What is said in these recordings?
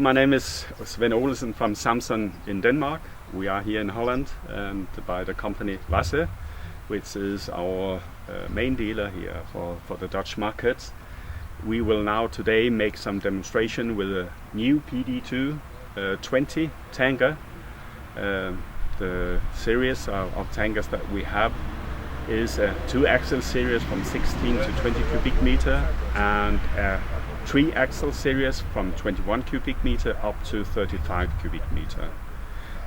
my name is Sven Olsen from Samson in Denmark. We are here in Holland and by the company Zoals, which is our main dealer here for the Dutch market. We will now today make some demonstration with a new PD2 20 tanker. The series of tankers that we have is a 2-axle series from 16 to 20 cubic meter and a 3-axle series from 21 cubic meter up to 35 cubic meter.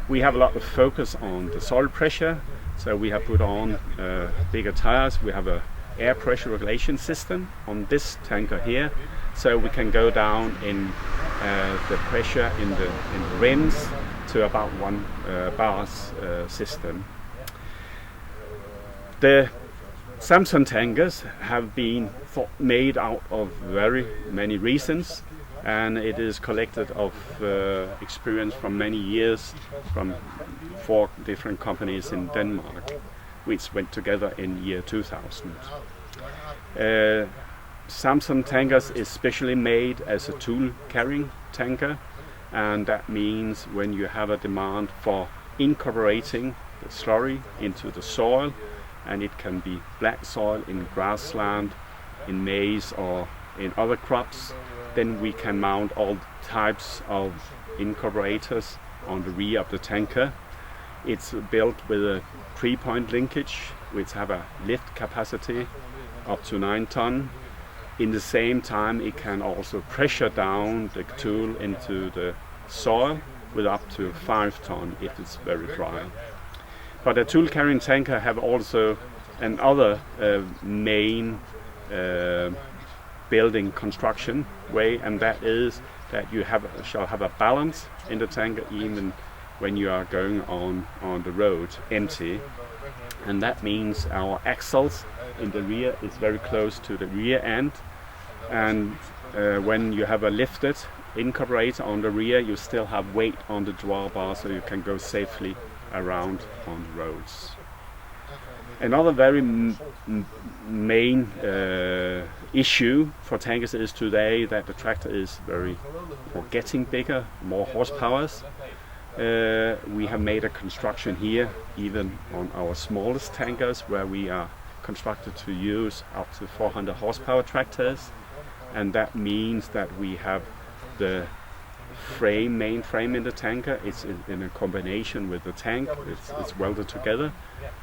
We have a lot of focus on the soil pressure, so we have put on bigger tires. We have a air pressure regulation system on this tanker here, so we can go down in the pressure in the rims to about 1 bars system. The Samson tankers have been made out of very many reasons, and it is collected of experience from many years from 4 different companies in Denmark, which went together in year 2000. Samson tankers is specially made as a tool carrying tanker, and that means when you have a demand for incorporating the slurry into the soil, and it can be black soil in grassland, in maize or in other crops, then we can mount all types of incorporators on the rear of the tanker. It's built with a 3-point linkage which have a lift capacity up to 9 ton. In the same time it can also pressure down the tool into the soil with up to 5 ton if it's very dry. But a tool carrying tanker have also another main building construction way, and that is that you shall have a balance in the tanker even when you are going on the road empty. And that means our axles in the rear is very close to the rear end, and when you have a lifted incorporator on the rear, you still have weight on the drawbar, so you can go safely around on roads. Another very main issue for tankers is today that the tractor is getting bigger, more horsepowers. We have made a construction here even on our smallest tankers where we are constructed to use up to 400 horsepower tractors, and that means that we have the main frame in the tanker. It's in a combination with the tank. It's welded together,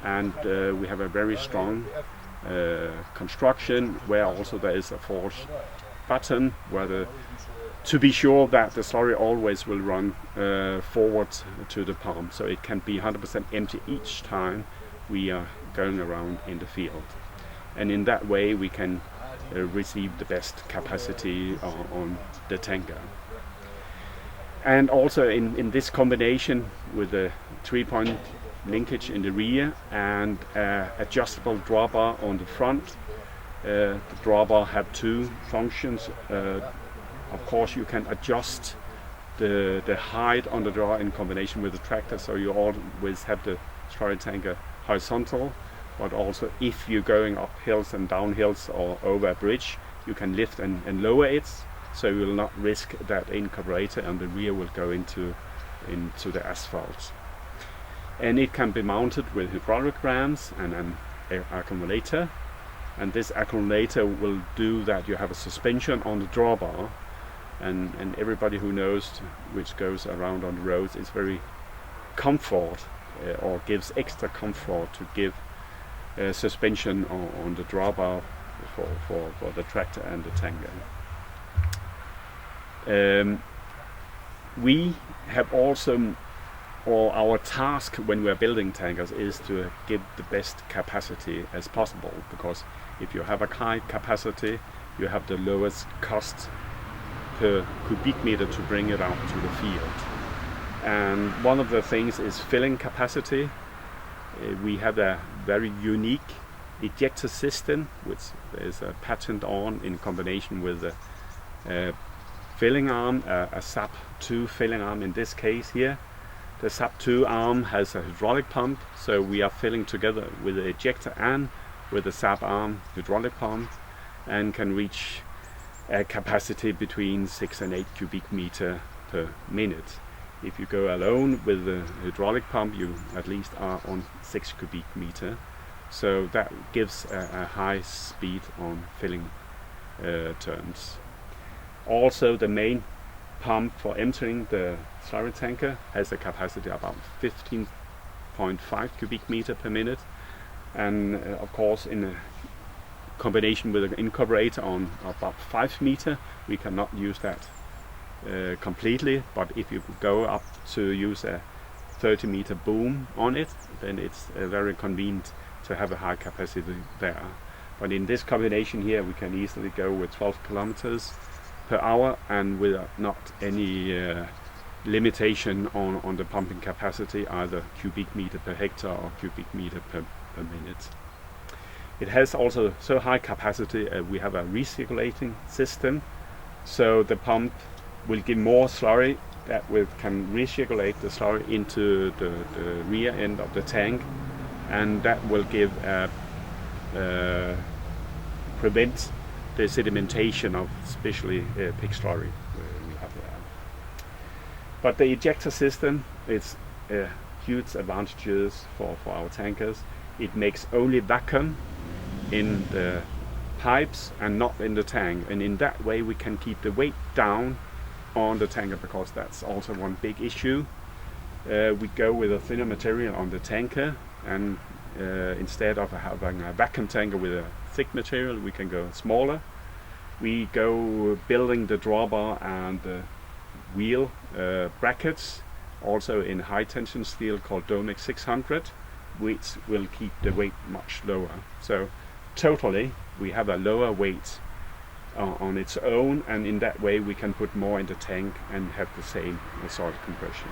and we have a very strong construction where also there is a force button to be sure that the slurry always will run forward to the pump, so it can be 100% empty each time we are going around in the field, and in that way we can receive the best capacity on the tanker. And also in this combination with the 3-point linkage in the rear and adjustable drawbar on the front, the drawbar have 2 functions. Of course you can adjust the height on the draw in combination with the tractor, so you always have the slurry tanker horizontal, but also if you're going up hills and down hills or over a bridge, you can lift and lower it, so you will not risk that incorporator and the rear will go into the asphalt. And it can be mounted with hydraulic rams and an accumulator, and this accumulator will do that you have a suspension on the drawbar, and everybody who knows which goes around on the roads is very comfort or gives extra comfort to give suspension on the drawbar for the tractor and the tanker. We have also, or our task when we are building tankers is to give the best capacity as possible, because if you have a high capacity you have the lowest cost per cubic meter to bring it out to the field. And one of the things is filling capacity. We have a very unique ejector system which there is a patent on in combination with the filling arm, a SAP 2 filling arm in this case here. The SAP 2 arm has a hydraulic pump, so we are filling together with the ejector and with the SAP arm hydraulic pump, and can reach a capacity between 6 and 8 cubic meter per minute. If you go alone with the hydraulic pump, you at least are on 6 cubic meter. So that gives a high speed on filling terms. Also, the main pump for emptying the slurry tanker has a capacity about 15.5 cubic meter per minute, and of course in a combination with an incorporator on about 5 meter, we cannot use that completely, but if you go up to use a 30 meter boom on it, then it's very convenient to have a high capacity there. But in this combination here, we can easily go with 12 kilometers per hour and with not any limitation on the pumping capacity, either cubic meter per hectare or cubic meter per minute. It has also so high capacity, we have a recirculating system, so the pump will give more slurry that can recirculate the slurry into the rear end of the tank, and that will give prevent the sedimentation of especially pig slurry we have there. But the ejector system is huge advantages for our tankers. It makes only vacuum in the pipes and not in the tank, and in that way we can keep the weight down on the tanker, because that's also one big issue. We go with a thinner material on the tanker, and instead of having a vacuum tanker with a thick material, we can go smaller. We go building the drawbar and the wheel brackets also in high tension steel called Domex 600, which will keep the weight much lower. So totally we have a lower weight on its own, and in that way we can put more in the tank and have the same soil compression.